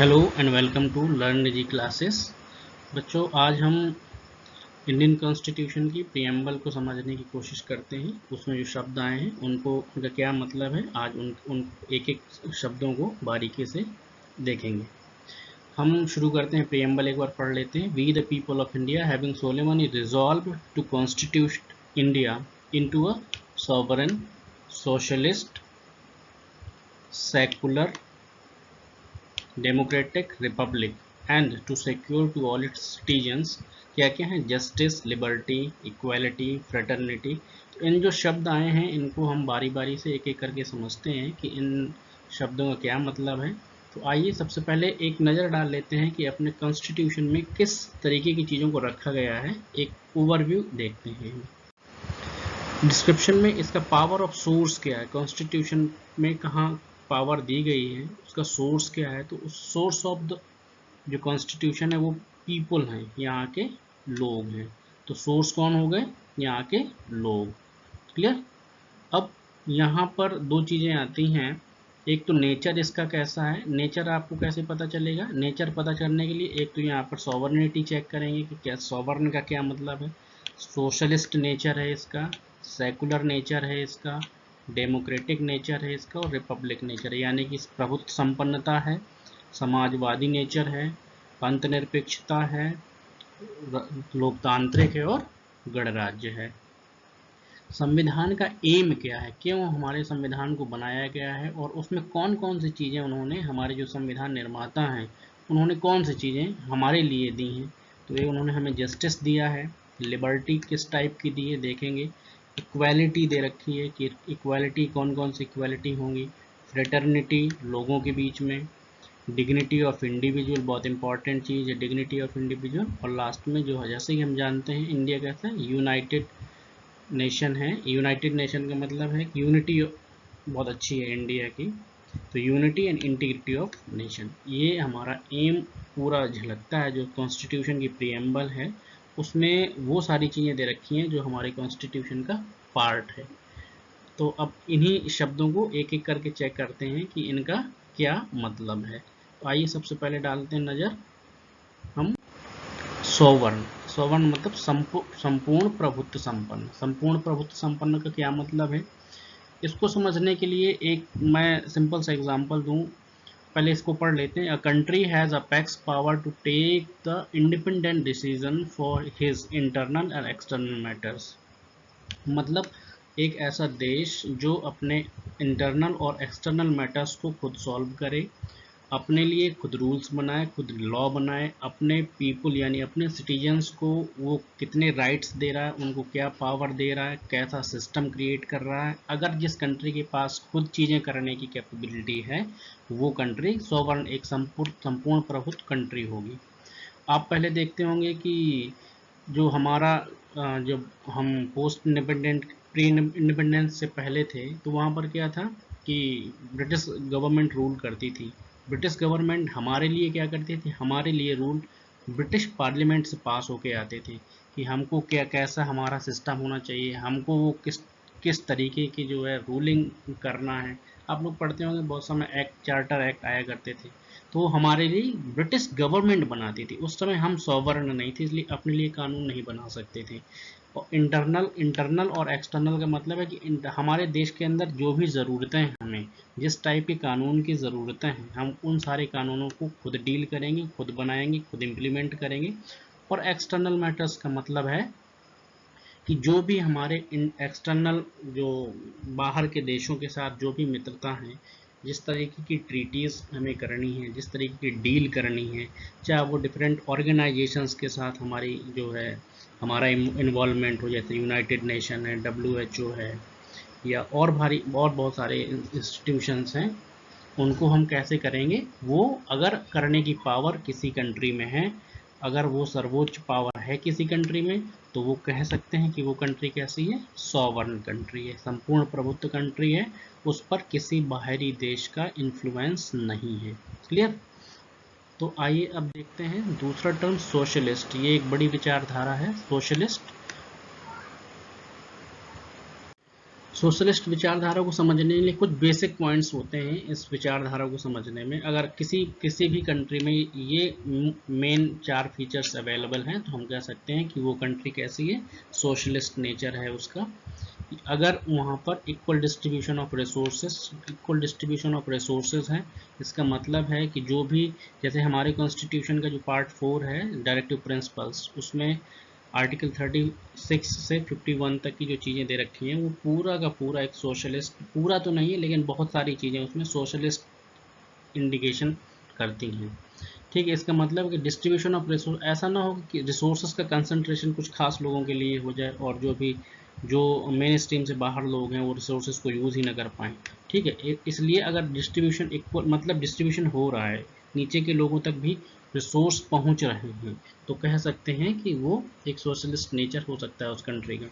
Hello and welcome to learn G classes. बच्चों, आज हम इंडियन कॉन्स्टिट्यूशन की प्रीएम्बल को समझने की कोशिश करते हैं। उसमें जो शब्द आए हैं उनका क्या मतलब है, आज उन एक एक शब्दों को बारीकी से देखेंगे। हम शुरू करते हैं, प्रीएम्बल एक बार पढ़ लेते हैं। We the people of India having solemnly resolved to constitute India into a sovereign socialist secular democratic republic and to secure to all its citizens क्या क्या है, जस्टिस, लिबर्टी, इक्वालिटी, फ्रेटर्निटी। तो इन जो शब्द आए हैं इनको हम बारी बारी से एक एक करके समझते हैं कि इन शब्दों का क्या मतलब है। तो आइए सबसे पहले एक नज़र डाल लेते हैं कि अपने कॉन्स्टिट्यूशन में किस तरीके की चीज़ों को रखा गया है। एक ओवरव्यू देखते हैं। डिस्क्रिप्शन में इसका पावर ऑफ सोर्स क्या है, कॉन्स्टिट्यूशन में कहाँ पावर दी गई है, उसका सोर्स क्या है। तो उस सोर्स ऑफ द जो कॉन्स्टिट्यूशन है वो पीपल हैं, यहाँ के लोग हैं। तो सोर्स कौन हो गए, यहाँ के लोग। क्लियर। अब यहाँ पर दो चीज़ें आती हैं। एक तो नेचर इसका कैसा है, नेचर आपको कैसे पता चलेगा। नेचर पता करने के लिए एक तो यहाँ पर सॉवरनिटी चेक करेंगे कि क्या सॉवरन का क्या मतलब है। सोशलिस्ट नेचर है इसका, सेकुलर नेचर है इसका, डेमोक्रेटिक नेचर है इसका, और रिपब्लिक नेचर है, यानी कि प्रभुत्व संपन्नता है, समाजवादी नेचर है, अंतनिरपेक्षता है, लोकतांत्रिक है, और गणराज्य है। संविधान का एम क्या है, क्यों हमारे संविधान को बनाया गया है, और उसमें कौन कौन सी चीज़ें उन्होंने, हमारे जो संविधान निर्माता हैं उन्होंने कौन सी चीज़ें हमारे लिए दी हैं। तो ये उन्होंने हमें जस्टिस दिया है। लिबर्टी किस टाइप की दी है देखेंगे। इक्वालिटी दे रखी है कि इक्वालिटी कौन कौन सी इक्वालिटी होंगी। फ्रेटर्निटी लोगों के बीच में। डिग्निटी ऑफ इंडिविजुअल बहुत इंपॉर्टेंट चीज़ है, डिग्निटी ऑफ इंडिविजुअल। और लास्ट में जो है, जैसे कि हम जानते हैं इंडिया कैसा है, यूनाइटेड नेशन है। यूनाइटेड नेशन का मतलब है कि यूनिटी बहुत अच्छी है इंडिया की। तो unity and integrity of nation, ये हमारा एम पूरा झलकता है। जो कॉन्स्टिट्यूशन की प्रीएम्बल है उसमें वो सारी चीज़ें दे रखी हैं जो हमारे कॉन्स्टिट्यूशन का पार्ट है। तो अब इन्हीं शब्दों को एक एक करके चेक करते हैं कि इनका क्या मतलब है। तो आइए सबसे पहले डालते हैं नज़र हम सोवर्ण। सोवर्ण मतलब संपूर्ण प्रभुत्व संपन्न। संपूर्ण प्रभुत्व संपन्न का क्या मतलब है, इसको समझने के लिए एक मैं सिंपल सा एग्जांपल दूं। पहले इसको पढ़ लेते हैं। A country has apex power to take the independent decision for his internal and external matters. मतलब एक ऐसा देश जो अपने इंटरनल और एक्सटर्नल मैटर्स को खुद सॉल्व करे, अपने लिए खुद रूल्स बनाए, खुद लॉ बनाए, अपने पीपल यानी अपने सिटीजन्स को वो कितने राइट्स दे रहा है, उनको क्या पावर दे रहा है, कैसा सिस्टम क्रिएट कर रहा है। अगर जिस कंट्री के पास खुद चीज़ें करने की कैपेबिलिटी है वो कंट्री सोवरेन, एक संपूर्ण प्रभुत्व कंट्री होगी। आप पहले देखते होंगे कि जो हमारा जब हम पोस्ट इंडिपेंडेंट प्री इंडिपेंडेंस से पहले थे तो वहाँ पर क्या था कि ब्रिटिश गवर्नमेंट रूल करती थी। ब्रिटिश गवर्नमेंट हमारे लिए क्या करती थी, हमारे लिए रूल ब्रिटिश पार्लियामेंट से पास होके आते थे कि हमको क्या कैसा हमारा सिस्टम होना चाहिए, हमको वो किस किस तरीके की जो है रूलिंग करना है। आप लोग पढ़ते होंगे बहुत समय एक्ट, चार्टर एक्ट आया करते थे। तो हमारे लिए ब्रिटिश गवर्नमेंट बनाती थी। उस समय हम सॉवरेन नहीं थे, इसलिए अपने लिए कानून नहीं बना सकते थे। और इंटरनल और एक्सटर्नल का मतलब है कि हमारे देश के अंदर जो भी ज़रूरतें हैं, हमें जिस टाइप के कानून की ज़रूरतें हैं, हम उन सारे कानूनों को खुद डील करेंगे, खुद बनाएंगे, खुद इम्प्लीमेंट करेंगे। और एक्सटर्नल मैटर्स का मतलब है कि जो भी हमारे एक्सटर्नल जो बाहर के देशों के साथ जो भी मित्रता है, जिस तरीके की ट्रीटीज़ हमें करनी है, जिस तरीके की डील करनी है, चाहे वो डिफरेंट ऑर्गेनाइजेशंस के साथ हमारी जो है हमारा इन्वॉल्वमेंट हो, जैसे यूनाइटेड नेशन है, WHO है, या और बहुत सारे इंस्टीट्यूशंस हैं, उनको हम कैसे करेंगे। वो अगर करने की पावर किसी कंट्री में है, अगर वो सर्वोच्च पावर है किसी कंट्री में, तो वो कह सकते हैं कि वो कंट्री कैसी है, सॉवरेन कंट्री है, संपूर्ण प्रभुत्व कंट्री है, उस पर किसी बाहरी देश का इन्फ्लुएंस नहीं है। क्लियर। तो आइए अब देखते हैं दूसरा टर्म सोशलिस्ट। ये एक बड़ी विचारधारा है सोशलिस्ट। सोशलिस्ट विचारधारा को समझने के लिए कुछ बेसिक पॉइंट्स होते हैं इस विचारधारा को समझने में। अगर किसी भी कंट्री में ये मेन 4 फीचर्स अवेलेबल हैं तो हम कह सकते हैं कि वो कंट्री कैसी है, सोशलिस्ट नेचर है उसका। अगर वहाँ पर इक्वल डिस्ट्रीब्यूशन ऑफ रिसोर्सेज है, इसका मतलब है कि जो भी, जैसे हमारे कॉन्स्टिट्यूशन का जो पार्ट 4 है डायरेक्टिव प्रिंसिपल्स, उसमें आर्टिकल 36 से 51 तक की जो चीज़ें दे रखी हैं वो पूरा का पूरा एक सोशलिस्ट, पूरा तो नहीं है लेकिन बहुत सारी चीज़ें उसमें सोशलिस्ट इंडिकेशन करती हैं। ठीक है, इसका मतलब है कि डिस्ट्रीब्यूशन ऑफ रिसोर्स, ऐसा ना हो कि रिसोर्सेज का कंसंट्रेशन कुछ खास लोगों के लिए हो जाए और जो मेन स्ट्रीम से बाहर लोग हैं वो रिसोर्सेज को यूज़ ही ना कर पाएँ। ठीक है, इसलिए अगर डिस्ट्रीब्यूशन इक्वल, मतलब डिस्ट्रीब्यूशन हो रहा है, नीचे के लोगों तक भी रिसोर्स पहुंच रहे हैं, तो कह सकते हैं कि वो एक सोशलिस्ट नेचर हो सकता है उस कंट्री का।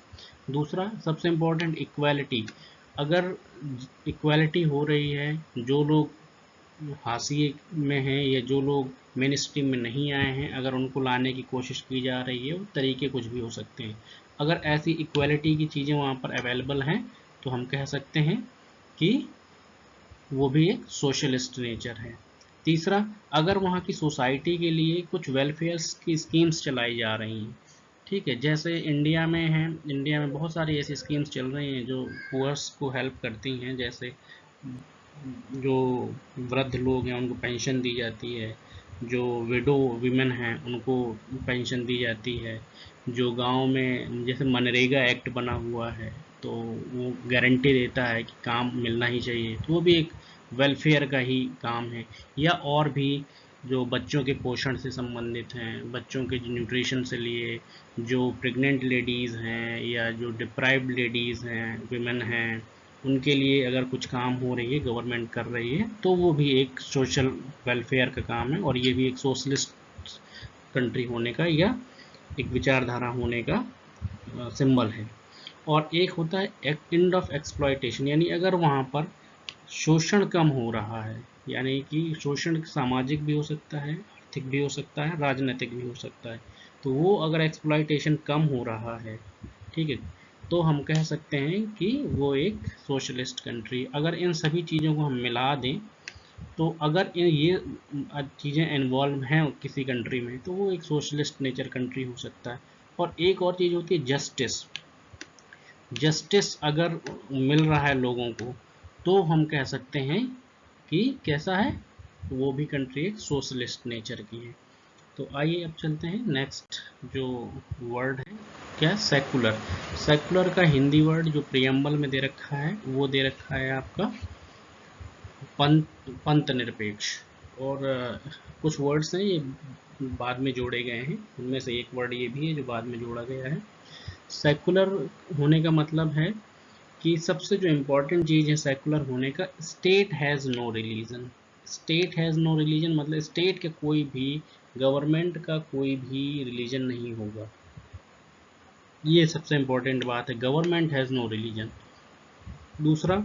दूसरा सबसे इम्पोर्टेंट, इक्वालिटी। अगर इक्वालिटी हो रही है, जो लोग हाशिए में हैं या जो लोग मेन स्ट्रीम में नहीं आए हैं, अगर उनको लाने की कोशिश की जा रही है, वो तरीके कुछ भी हो सकते हैं। अगर ऐसी इक्वालिटी की चीज़ें वहाँ पर अवेलेबल हैं तो हम कह सकते हैं कि वो भी एक सोशलिस्ट नेचर है। तीसरा, अगर वहाँ की सोसाइटी के लिए कुछ वेलफेयर की स्कीम्स चलाई जा रही हैं, ठीक है, जैसे इंडिया में है, इंडिया में बहुत सारी ऐसी स्कीम्स चल रही हैं जो पुअर्स को हेल्प करती हैं, जैसे जो वृद्ध लोग हैं उनको पेंशन दी जाती है, जो विडो विमेन हैं उनको पेंशन दी जाती है, जो गांव में जैसे मनरेगा एक्ट बना हुआ है तो वो गारंटी देता है कि काम मिलना ही चाहिए, तो वो भी एक वेलफेयर का ही काम है। या और भी जो बच्चों के पोषण से संबंधित हैं, बच्चों के न्यूट्रिशन से लिए, जो प्रेग्नेंट लेडीज़ हैं या जो डिप्राइव्ड लेडीज़ हैं, विमेन हैं, उनके लिए अगर कुछ काम हो रही है, गवर्नमेंट कर रही है, तो वो भी एक सोशल वेलफेयर का काम है और ये भी एक सोशलिस्ट कंट्री होने का या एक विचारधारा होने का सिंबल है। और एक होता है एंड ऑफ एक्सप्लॉयटेशन, यानी अगर वहाँ पर शोषण कम हो रहा है, यानी कि शोषण सामाजिक भी हो सकता है, आर्थिक भी हो सकता है, राजनीतिक भी हो सकता है, तो वो अगर एक्सप्लॉयटेशन कम हो रहा है, ठीक है, तो हम कह सकते हैं कि वो एक सोशलिस्ट कंट्री। अगर इन सभी चीज़ों को हम मिला दें तो अगर ये चीज़ें इन्वॉल्व हैं किसी कंट्री में तो वो एक सोशलिस्ट नेचर कंट्री हो सकता है। और एक और चीज़ होती है जस्टिस। जस्टिस अगर मिल रहा है लोगों को तो हम कह सकते हैं कि कैसा है, वो भी कंट्री एक सोशलिस्ट नेचर की है। तो आइए अब चलते हैं नेक्स्ट जो वर्ड है, क्या, सेकुलर। सेकुलर का हिंदी वर्ड जो प्रियम्बल में दे रखा है वो दे रखा है आपका पंथ निरपेक्ष। और कुछ वर्ड्स हैं ये बाद में जोड़े गए हैं, उनमें से एक वर्ड ये भी है जो बाद में जोड़ा गया है। सेकुलर होने का मतलब है कि सबसे जो इम्पोर्टेंट चीज़ है सेकुलर होने का, state has no religion. State has no religion मतलब स्टेट के कोई भी, गवर्नमेंट का कोई भी रिलीजन नहीं होगा, ये सबसे इम्पोर्टेंट बात है, गवर्नमेंट हैज़ नो रिलीजन। दूसरा,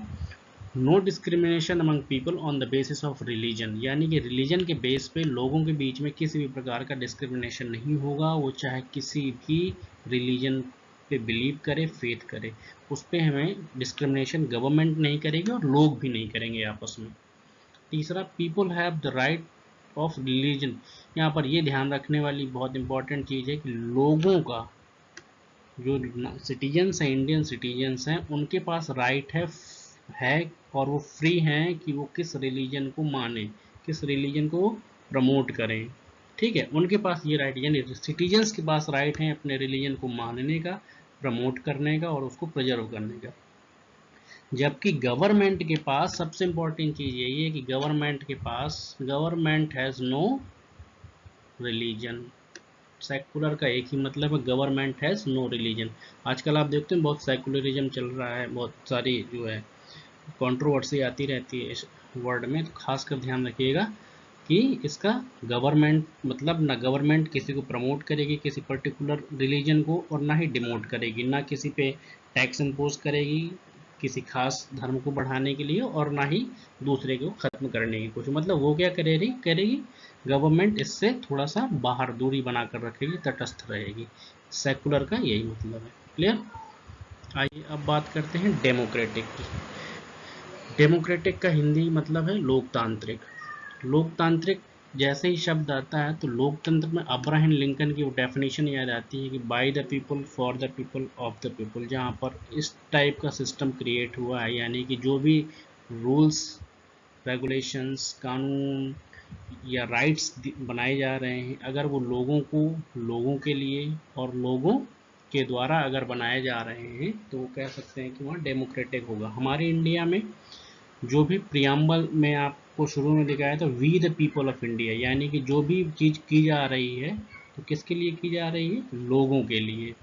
no discrimination among people on the basis of religion, यानी कि रिलीजन के बेस पे लोगों के बीच में किसी भी प्रकार का डिस्क्रिमिनेशन नहीं होगा, वो चाहे किसी भी रिलीजन पे बिलीव करे, फेथ करे, उस पर हमें डिस्क्रिमिनेशन गवर्नमेंट नहीं करेगी और लोग भी नहीं करेंगे आपस में। तीसरा, people have the right of religion, यहाँ पर ये ध्यान रखने वाली बहुत इंपॉर्टेंट चीज़ है कि लोगों का, जो सिटीजन्स हैं, इंडियन सिटीजन्स हैं, उनके पास राइट है और वो फ्री हैं कि वो किस रिलीजन को माने, किस रिलीजन को प्रमोट करें। ठीक है, उनके पास ये राइट, यानी सिटीजन्स के पास राइट है अपने रिलीजन को मानने का, प्रमोट करने का और उसको प्रिजर्व करने का। जबकि गवर्नमेंट के पास सबसे इंपॉर्टेंट चीज़ यही है कि government has no religion. Secular का एक ही मतलब है, गवर्नमेंट हैज़ नो रिलीजन। आजकल आप देखते हैं बहुत सेकुलरिज्म चल रहा है, बहुत सारी जो है कंट्रोवर्सी आती रहती है इस वर्ड में, तो खासकर ध्यान रखिएगा कि इसका गवर्नमेंट मतलब ना गवर्नमेंट किसी को प्रमोट करेगी किसी पर्टिकुलर रिलीजन को, और ना ही डिमोट करेगी, ना किसी पे टैक्स इम्पोज करेगी किसी खास धर्म को बढ़ाने के लिए, और ना ही दूसरे को ख़त्म करने की कोशिश। मतलब वो क्या करेगी गवर्नमेंट इससे थोड़ा सा बाहर दूरी बनाकर रखेगी, तटस्थ रहेगी। सेकुलर का यही मतलब है। क्लियर? आइए अब बात करते हैं डेमोक्रेटिक की। डेमोक्रेटिक का हिंदी मतलब है लोकतांत्रिक। लोकतांत्रिक जैसे ही शब्द आता है तो लोकतंत्र में अब्राहम लिंकन की वो डेफिनेशन याद आती है कि bye the people for the people of the people, जहाँ पर इस टाइप का सिस्टम क्रिएट हुआ है, यानी कि जो भी रूल्स रेगुलेशंस कानून या राइट्स बनाए जा रहे हैं, अगर वो लोगों के लिए और लोगों के द्वारा अगर बनाए जा रहे हैं तो वो कह सकते हैं कि वहाँ डेमोक्रेटिक होगा। हमारे इंडिया में जो भी प्रियम्बल में आपको शुरू में दिखाया था we the people of India, यानी कि जो भी चीज़ की जा रही है तो किसके लिए की जा रही है? लोगों के लिए।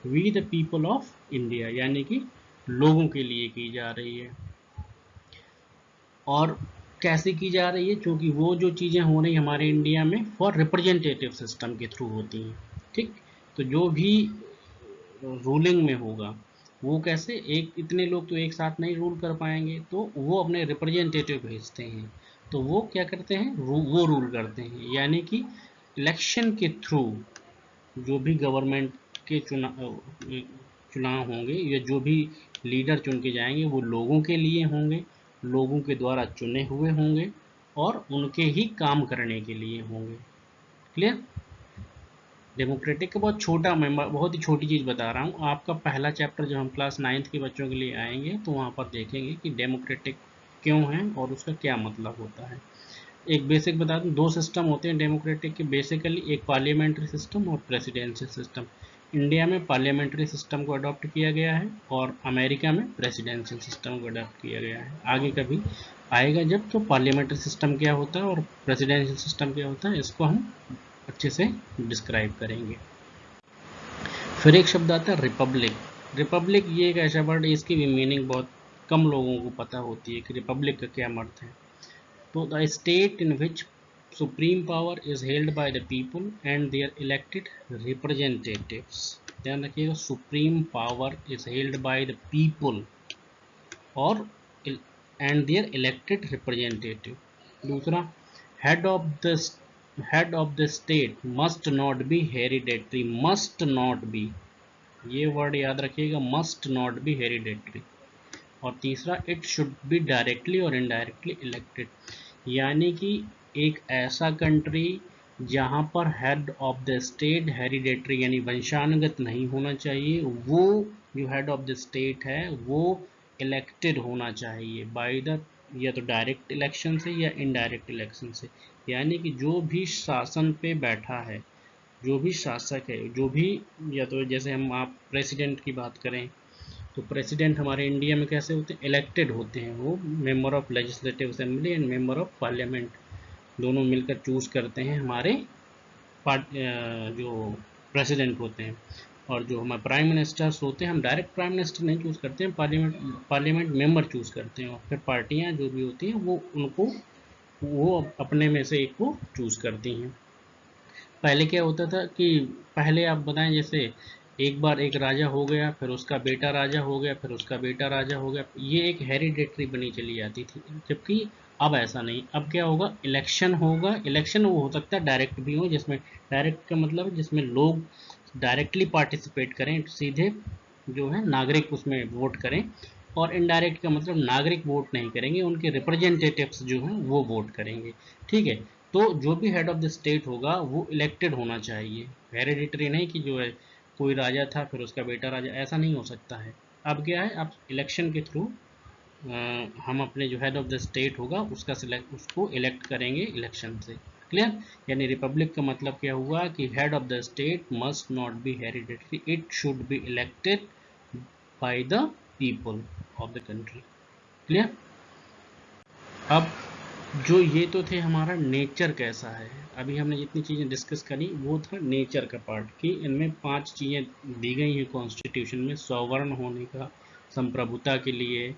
We the people of India यानी कि लोगों के लिए की जा रही है। और कैसे की जा रही है? क्योंकि वो जो चीज़ें हो रही हमारे इंडिया में फॉर रिप्रेजेंटेटिव सिस्टम के थ्रू होती हैं। ठीक, तो जो भी रूलिंग में होगा वो कैसे, एक इतने लोग तो एक साथ नहीं रूल कर पाएंगे, तो वो अपने रिप्रेजेंटेटिव भेजते हैं, तो वो क्या करते हैं? वो रूल करते हैं। यानी कि इलेक्शन के थ्रू जो भी गवर्नमेंट के चुनाव होंगे या जो भी लीडर चुन के जाएंगे वो लोगों के लिए होंगे, लोगों के द्वारा चुने हुए होंगे और उनके ही काम करने के लिए होंगे। क्लियर? डेमोक्रेटिक का बहुत छोटा, मैं बहुत ही छोटी चीज़ बता रहा हूँ। आपका पहला चैप्टर जो हम क्लास 9th के बच्चों के लिए आएंगे तो वहाँ पर देखेंगे कि डेमोक्रेटिक क्यों है और उसका क्या मतलब होता है। एक बेसिक बता दूं, दो सिस्टम होते हैं डेमोक्रेटिक के बेसिकली, एक पार्लियामेंट्री सिस्टम और प्रेसिडेंशियल सिस्टम। इंडिया में पार्लियामेंट्री सिस्टम को अडॉप्ट किया गया है और अमेरिका में प्रेसिडेंशियल सिस्टम को अडॉप्ट किया गया है। आगे कभी आएगा जब तो पार्लियामेंट्री सिस्टम क्या होता है और प्रेसिडेंशियल सिस्टम क्या होता है, इसको हम अच्छे से डिस्क्राइब करेंगे। फिर एक शब्द आता है रिपब्लिक। रिपब्लिक ये एक ऐसा वर्ड है, इसकी भी मीनिंग बहुत कम लोगों को पता होती है कि रिपब्लिक का क्या अर्थ है। तो the state in which supreme power is held by the people and their elected representatives. ध्यान रखिएगा, supreme power is held by the people और एंड देयर इलेक्टेड रिप्रेजेंटेटिव। दूसरा, head of the head of the state must not be hereditary. Must not be, ये word याद रखिएगा, must not be hereditary. और तीसरा, it should be directly और indirectly elected, यानी कि एक ऐसा कंट्री जहाँ पर head of the state hereditary यानी वंशानुगत नहीं होना चाहिए, वो जो हेड ऑफ द स्टेट है वो इलेक्टेड होना चाहिए बाय द, या तो डायरेक्ट इलेक्शन से या इनडायरेक्ट इलेक्शन से। यानी कि जो भी शासन पे बैठा है, जो भी शासक है, जो भी, या तो जैसे हम आप प्रेसिडेंट की बात करें तो प्रेसिडेंट हमारे इंडिया में कैसे होते हैं? इलेक्टेड होते हैं। वो member of legislative assembly and member of parliament दोनों मिलकर चूज करते हैं हमारे जो प्रेसिडेंट होते हैं। और जो हमारे प्राइम मिनिस्टर्स होते हैं, हम डायरेक्ट प्राइम मिनिस्टर नहीं चूज करते हैं, पार्लियामेंट मेंबर चूज करते हैं और फिर पार्टियां जो भी होती हैं वो अपने में से एक को चूज करती हैं। पहले क्या होता था कि, पहले आप बताएं, जैसे एक बार एक राजा हो गया, फिर उसका बेटा राजा हो गया, फिर उसका बेटा राजा हो गया, ये एक हेरिडेटरी बनी चली जाती थी। जबकि अब ऐसा नहीं, अब क्या होगा? इलेक्शन होगा। इलेक्शन वो हो सकता है डायरेक्ट भी हो, जिसमें डायरेक्ट का मतलब जिसमें लोग डायरेक्टली पार्टिसिपेट करें, सीधे जो है नागरिक उसमें वोट करें। और इनडायरेक्ट का मतलब नागरिक वोट नहीं करेंगे, उनके रिप्रेजेंटेटिव्स जो हैं वो वोट करेंगे। ठीक है, तो जो भी हेड ऑफ द स्टेट होगा वो इलेक्टेड होना चाहिए, हेरिडिटरी नहीं कि जो है कोई राजा था फिर उसका बेटा राजा, ऐसा नहीं हो सकता है। अब क्या है, अब इलेक्शन के थ्रू हम अपने जो हेड ऑफ द स्टेट होगा उसको इलेक्ट करेंगे इलेक्शन से। क्लियर? यानी रिपब्लिक का मतलब क्या हुआ कि head of the state must not B hereditary, it should be elected by the people of the country. Clear? अब जो ये तो थे हमारा नेचर कैसा है, अभी हमने जितनी चीज़ें डिस्कस करी वो था नेचर का पार्ट, कि इनमें 5 चीज़ें दी गई हैं कॉन्स्टिट्यूशन में, सॉवरन होने का, संप्रभुता के लिए,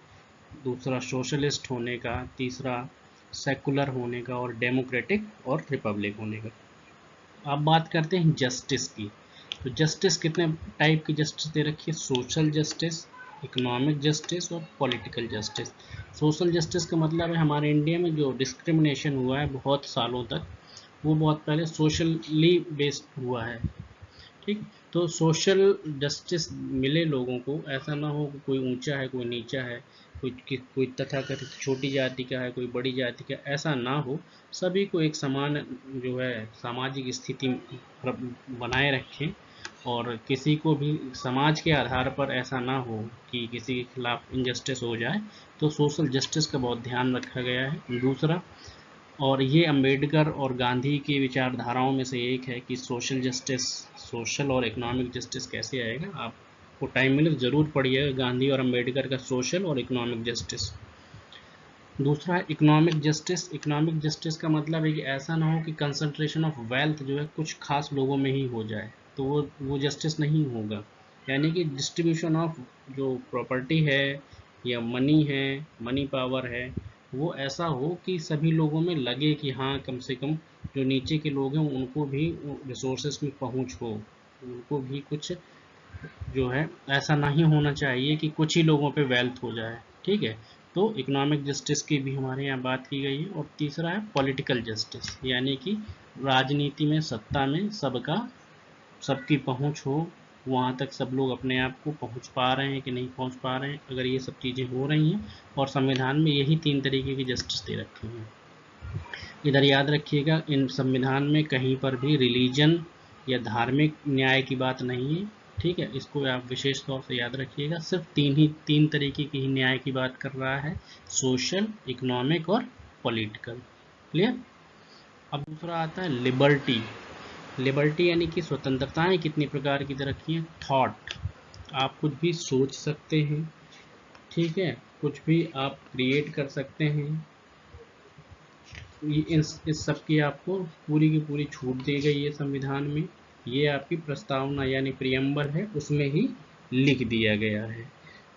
दूसरा सोशलिस्ट होने का, तीसरा सेकुलर होने का, और डेमोक्रेटिक और रिपब्लिक होने का। अब बात करते हैं जस्टिस की। तो जस्टिस कितने टाइप की जस्टिस दे रखी है? सोशल जस्टिस, इकोनॉमिक जस्टिस और पॉलिटिकल जस्टिस। सोशल जस्टिस का मतलब है हमारे इंडिया में जो डिस्क्रिमिनेशन हुआ है बहुत सालों तक, वो बहुत पहले सोशली बेस्ड हुआ है। ठीक। तो सोशल जस्टिस मिले लोगों को, ऐसा ना हो कि कोई ऊंचा है कोई नीचा है, कोई तथाकथित छोटी जाति का है कोई बड़ी जाति का, ऐसा ना हो। सभी को एक समान जो है सामाजिक स्थिति बनाए रखें, और किसी को भी समाज के आधार पर ऐसा ना हो कि किसी के खिलाफ इनजस्टिस हो जाए। तो सोशल जस्टिस का बहुत ध्यान रखा गया है। दूसरा, और ये अंबेडकर और गांधी की विचारधाराओं में से एक है कि सोशल जस्टिस, सोशल और इकोनॉमिक जस्टिस कैसे आएगा। आपको टाइम मिले तो ज़रूर पढ़िएगा गांधी और अंबेडकर का सोशल और इकोनॉमिक जस्टिस। दूसरा है इकोनॉमिक जस्टिस। इकोनॉमिक जस्टिस का मतलब है कि ऐसा ना हो कि कंसंट्रेशन ऑफ वेल्थ जो है कुछ खास लोगों में ही हो जाए, तो वो जस्टिस नहीं होगा। यानी कि डिस्ट्रीब्यूशन ऑफ जो प्रॉपर्टी है या मनी है, मनी पावर है, वो ऐसा हो कि सभी लोगों में लगे कि हाँ कम से कम जो नीचे के लोग हैं उनको भी रिसोर्सेज में पहुँच हो, उनको भी कुछ जो है ऐसा नहीं होना चाहिए कि कुछ ही लोगों पे वेल्थ हो जाए। ठीक है, तो इकोनॉमिक जस्टिस की भी हमारे यहाँ बात की गई है। और तीसरा है पॉलिटिकल जस्टिस, यानी कि राजनीति में, सत्ता में सबका, सबकी पहुँच हो, वहाँ तक सब लोग अपने आप को पहुँच पा रहे हैं कि नहीं पहुँच पा रहे हैं, अगर ये सब चीज़ें हो रही हैं। और संविधान में यही 3 तरीके की जस्टिस दे रखी हैं। इधर याद रखिएगा, इन संविधान में कहीं पर भी रिलीजन या धार्मिक न्याय की बात नहीं है। ठीक है, इसको आप विशेष तौर से याद रखिएगा। सिर्फ तीन तरीके की ही न्याय की बात कर रहा है, सोशल, इकोनॉमिक और पॉलिटिकल। क्लियर। अब दूसरा आता है लिबर्टी। लिबर्टी यानी कि स्वतंत्रताएं कितनी प्रकार की दे रखी हैं। थॉट, आप कुछ भी सोच सकते हैं। ठीक है, कुछ भी आप क्रिएट कर सकते हैं। इस सब की आपको पूरी की पूरी छूट दी गई है संविधान में। ये आपकी प्रस्तावना यानी प्रियम्बर है, उसमें ही लिख दिया गया है।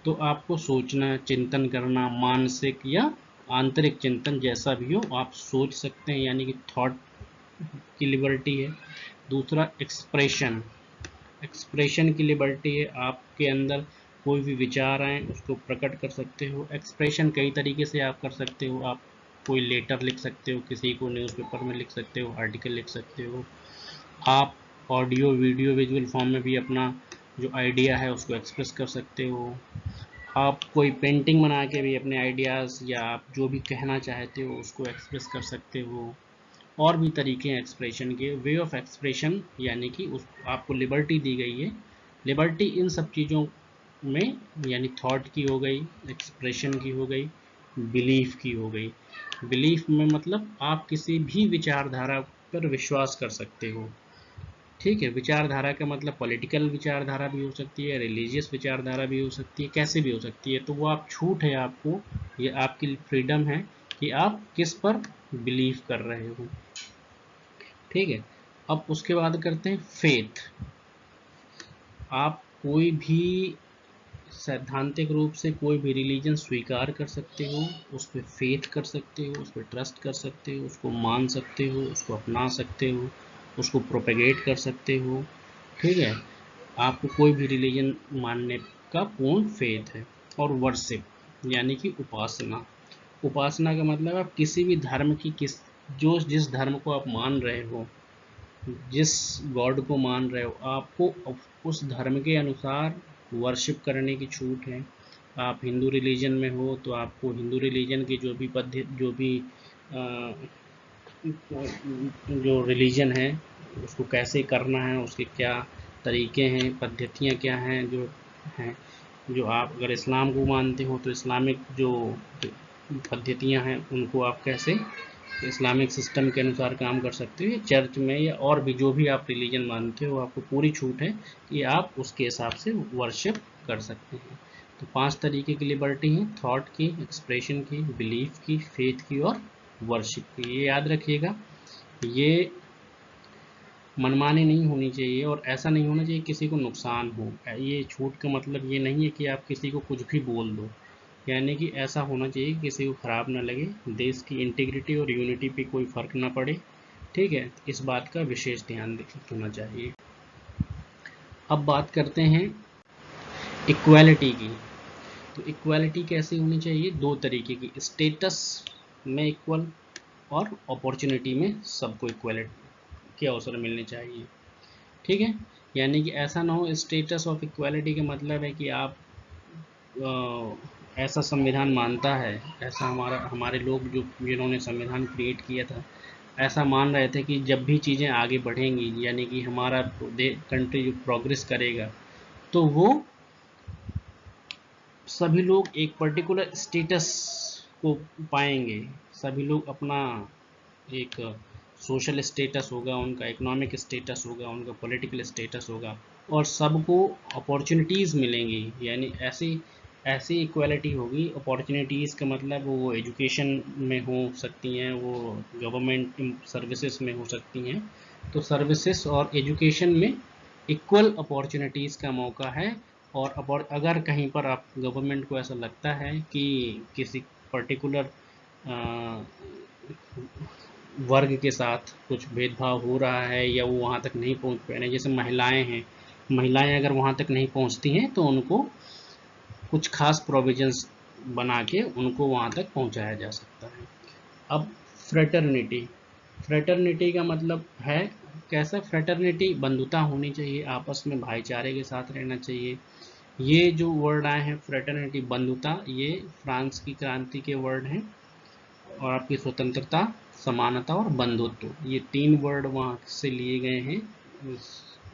तो आपको सोचना, चिंतन करना, मानसिक या आंतरिक चिंतन जैसा भी हो आप सोच सकते हैं, यानी कि थॉट की लिबर्टी है। दूसरा एक्सप्रेशन, एक्सप्रेशन की लिबर्टी है। आपके अंदर कोई भी विचार आए उसको प्रकट कर सकते हो। एक्सप्रेशन कई तरीके से आप कर सकते हो। आप कोई लेटर लिख सकते हो, किसी को न्यूज़पेपर में लिख सकते हो, आर्टिकल लिख सकते हो। आप ऑडियो वीडियो विजुअल फॉर्म में भी अपना जो आइडिया है उसको एक्सप्रेस कर सकते हो। आप कोई पेंटिंग बना के भी अपने आइडियाज़ या आप जो भी कहना चाहते हो उसको एक्सप्रेस कर सकते हो। और भी तरीके हैं एक्सप्रेशन के, वे ऑफ एक्सप्रेशन, यानी कि उस आपको लिबर्टी दी गई है। लिबर्टी इन सब चीज़ों में, यानी थॉट की हो गई, एक्सप्रेशन की हो गई, बिलीफ की हो गई। बिलीफ में मतलब आप किसी भी विचारधारा पर विश्वास कर सकते हो। ठीक है, विचारधारा का मतलब पॉलिटिकल विचारधारा भी हो सकती है, रिलीजियस विचारधारा भी हो सकती है, कैसे भी हो सकती है। तो वो आप छूट है आपको, ये आपकी फ्रीडम है कि आप किस पर बिलीव कर रहे हो। ठीक है, अब उसके बाद करते हैं फेथ। आप कोई भी सैद्धांतिक रूप से कोई भी रिलीजन स्वीकार कर सकते हो, उस पर फेथ कर सकते हो, उस पर ट्रस्ट कर सकते हो, उसको मान सकते हो, उसको अपना सकते हो, उसको प्रोपेगेट कर सकते हो। ठीक है, आपको कोई भी रिलीजन मानने का पूर्ण फेथ है। और वर्शिप यानी कि उपासना। उपासना का मतलब आप किसी भी धर्म की जिस धर्म को आप मान रहे हो, जिस गॉड को मान रहे हो, आपको उस धर्म के अनुसार वर्शिप करने की छूट है। आप हिंदू रिलीजन में हो तो आपको हिंदू रिलीजन की जो भी जो रिलीजन है उसको कैसे करना है, उसके क्या तरीके हैं, पद्धतियाँ क्या हैं जो हैं। जो आप अगर इस्लाम को मानते हो तो इस्लामिक जो पद्धतियाँ हैं उनको आप कैसे इस्लामिक सिस्टम के अनुसार काम कर सकते हो। चर्च में या और भी जो भी आप रिलीजन मानते हो, आपको पूरी छूट है कि आप उसके हिसाब से वर्शिप कर सकते हैं। तो 5 तरीके की लिबर्टी हैं, थॉट की, एक्सप्रेशन की, बिलीफ की, फेथ की और वर्शिप की। ये याद रखिएगा, ये मनमानी नहीं होनी चाहिए और ऐसा नहीं होना चाहिए किसी को नुकसान हो। ये छूट का मतलब ये नहीं है कि आप किसी को कुछ भी बोल दो, यानी कि ऐसा होना चाहिए कि किसी को ख़राब ना लगे, देश की इंटीग्रिटी और यूनिटी पे कोई फ़र्क ना पड़े। ठीक है, इस बात का विशेष ध्यान होना चाहिए। अब बात करते हैं इक्वालिटी की। तो इक्वालिटी कैसी होनी चाहिए, 2 तरीके की, स्टेटस में इक्वल और अपॉर्चुनिटी में सबको इक्वालिटी के अवसर मिलने चाहिए। ठीक है, यानी कि ऐसा ना हो, स्टेटस ऑफ इक्वालिटी का मतलब है कि आप ऐसा संविधान मानता है, ऐसा हमारे लोग जो जिन्होंने संविधान क्रिएट किया था ऐसा मान रहे थे कि जब भी चीज़ें आगे बढ़ेंगी, यानी कि हमारा कंट्री जो प्रोग्रेस करेगा, तो वो सभी लोग एक पर्टिकुलर स्टेटस को पाएंगे। सभी लोग अपना एक सोशल स्टेटस होगा, उनका इकोनॉमिक स्टेटस होगा, उनका पॉलिटिकल स्टेटस होगा, और सबको अपॉर्चुनिटीज़ मिलेंगी। यानी ऐसी ऐसी इक्वालिटी होगी। अपॉर्चुनिटीज़ का मतलब वो एजुकेशन में हो सकती हैं, वो गवर्नमेंट सर्विसेज में हो सकती हैं। तो सर्विसेज और एजुकेशन में इक्वल अपॉर्चुनिटीज़ का मौका है। और अगर कहीं पर आप गवर्नमेंट को ऐसा लगता है कि किसी पर्टिकुलर वर्ग के साथ कुछ भेदभाव हो रहा है या वो वहाँ तक नहीं पहुँच पा रहे, जैसे महिलाएं हैं, महिलाएं अगर वहाँ तक नहीं पहुँचती हैं तो उनको कुछ खास प्रोविजंस बना के उनको वहाँ तक पहुँचाया जा सकता है। अब फ्रेटर्निटी, फ्रेटर्निटी का मतलब है कैसा? फ्रेटर्निटी बंधुता होनी चाहिए, आपस में भाईचारे के साथ रहना चाहिए। ये जो वर्ड आए हैं फ्रेटर्निटी, बंधुता, ये फ्रांस की क्रांति के वर्ड हैं। और आपकी स्वतंत्रता, समानता और बंधुत्व, ये 3 वर्ड वहाँ से लिए गए हैं।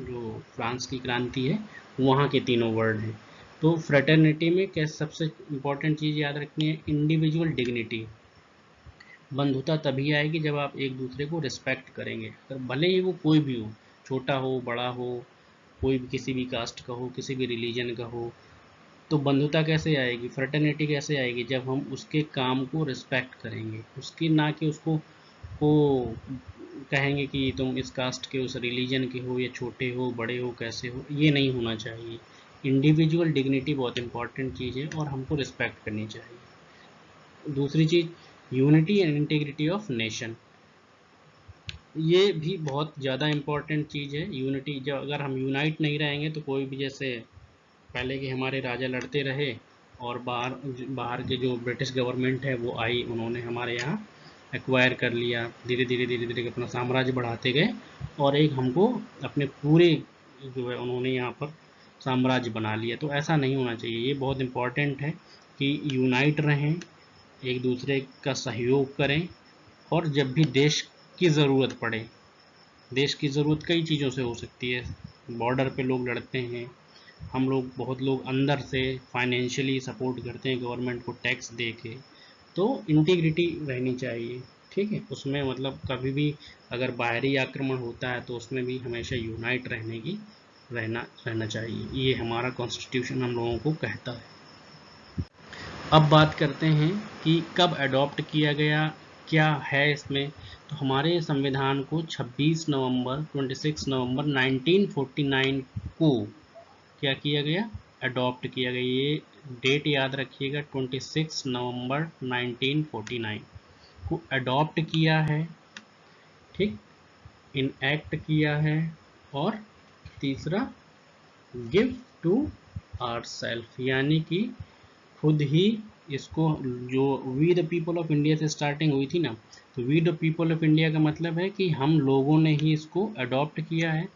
जो फ्रांस की क्रांति है वहाँ के तीनों वर्ड हैं। तो फ्रेटर्निटी में क्या सबसे इम्पोर्टेंट चीज़ याद रखनी है? Individual dignity. बंधुता तभी आएगी जब आप एक दूसरे को रिस्पेक्ट करेंगे, अगर भले ही वो कोई भी हो, छोटा हो बड़ा हो, कोई भी किसी भी कास्ट का हो, किसी भी रिलीजन का हो। तो बंधुता कैसे आएगी, फ्रेटर्निटी कैसे आएगी? जब हम उसके काम को रिस्पेक्ट करेंगे, उसकी, ना कि उसको को कहेंगे कि तुम इस कास्ट के, उस रिलीजन के हो, या छोटे हो बड़े हो कैसे हो। ये नहीं होना चाहिए। इंडिविजुअल डिग्निटी बहुत इंपॉर्टेंट चीज़ है और हमको रिस्पेक्ट करनी चाहिए। दूसरी चीज़ unity and integrity of nation, ये भी बहुत ज़्यादा इम्पॉर्टेंट चीज़ है। यूनिटी, जब अगर हम यूनाइट नहीं रहेंगे तो कोई भी, जैसे पहले के हमारे राजा लड़ते रहे और बाहर बाहर के जो ब्रिटिश गवर्नमेंट है वो आई, उन्होंने हमारे यहाँ एक्वायर कर लिया, धीरे धीरे धीरे धीरे अपना साम्राज्य बढ़ाते गए और एक हमको अपने पूरे जो है उन्होंने यहाँ पर साम्राज्य बना लिया। तो ऐसा नहीं होना चाहिए। ये बहुत इम्पोर्टेंट है कि यूनाइट रहें, एक दूसरे का सहयोग करें। और जब भी देश की ज़रूरत पड़े, देश की ज़रूरत कई चीज़ों से हो सकती है। बॉर्डर पे लोग लड़ते हैं, हम लोग, बहुत लोग अंदर से फाइनेंशियली सपोर्ट करते हैं गवर्नमेंट को टैक्स दे के। तो इंटीग्रिटी रहनी चाहिए, ठीक है। उसमें मतलब कभी भी अगर बाहरी आक्रमण होता है तो उसमें भी हमेशा यूनाइट रहने की रहना चाहिए। ये हमारा कॉन्स्टिट्यूशन हम लोगों को कहता है। अब बात करते हैं कि कब अडॉप्ट किया गया, क्या है इसमें। तो हमारे संविधान को 26 नवंबर 1949 को क्या किया गया? अडॉप्ट किया गया। ये डेट याद रखिएगा, 26 नवंबर 1949 को अडॉप्ट किया है, ठीक, इनएक्ट किया है। और तीसरा, गिव टू आवर सेल्फ, यानी कि खुद ही इसको, जो we the people of India से स्टार्टिंग हुई थी ना, तो we the people of India का मतलब है कि हम लोगों ने ही इसको अडॉप्ट किया है,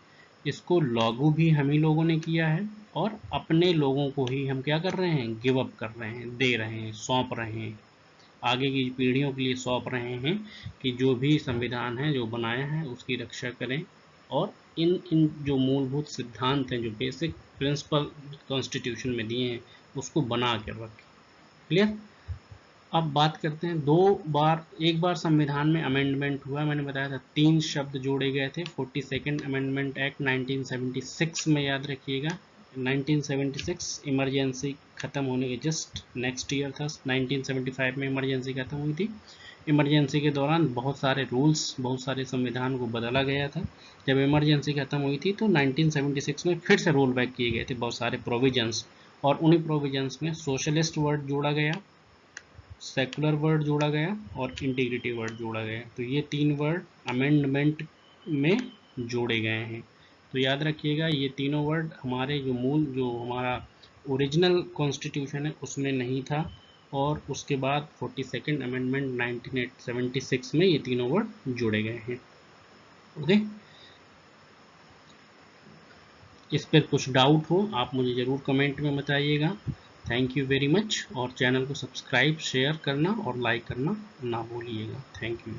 इसको लागू भी हम ही लोगों ने किया है, और अपने लोगों को ही हम क्या कर रहे हैं? गिव अप कर रहे हैं, दे रहे हैं, सौंप रहे हैं, आगे की पीढ़ियों के लिए सौंप रहे हैं कि जो भी संविधान है जो बनाया है उसकी रक्षा करें। और इन इन जो मूलभूत सिद्धांत हैं, जो बेसिक प्रिंसिपल कॉन्स्टिट्यूशन में दिए हैं, उसको बना कर रखें। क्लियर? अब बात करते हैं, एक बार संविधान में अमेंडमेंट हुआ, मैंने बताया था 3 शब्द जोड़े गए थे। 42nd अमेंडमेंट एक्ट 1976 में, याद रखिएगा 1976 इमरजेंसी खत्म होने के जस्ट नेक्स्ट ईयर था, 1975 में इमरजेंसी खत्म हुई थी। इमरजेंसी के दौरान बहुत सारे रूल्स, बहुत सारे संविधान को बदला गया था। जब इमरजेंसी खत्म हुई थी तो 1976 में फिर से रोल बैक किए गए थे बहुत सारे प्रोविजंस, और उन्हीं प्रोविजंस में सोशलिस्ट वर्ड जोड़ा गया, सेकुलर वर्ड जोड़ा गया और इंटीग्रिटी वर्ड जोड़ा गया। तो ये 3 वर्ड अमेंडमेंट में जोड़े गए हैं। तो याद रखिएगा, ये तीनों वर्ड हमारे जो हमारा ओरिजिनल कॉन्स्टिट्यूशन है उसमें नहीं था, और उसके बाद 42nd अमेंडमेंट 1976 में ये तीनों वर्ड जोड़े गए हैं। ओके। इस पर कुछ डाउट हो आप मुझे ज़रूर कमेंट में बताइएगा। थैंक यू वेरी मच, और चैनल को सब्सक्राइब शेयर करना और लाइक करना ना भूलिएगा। Thank you.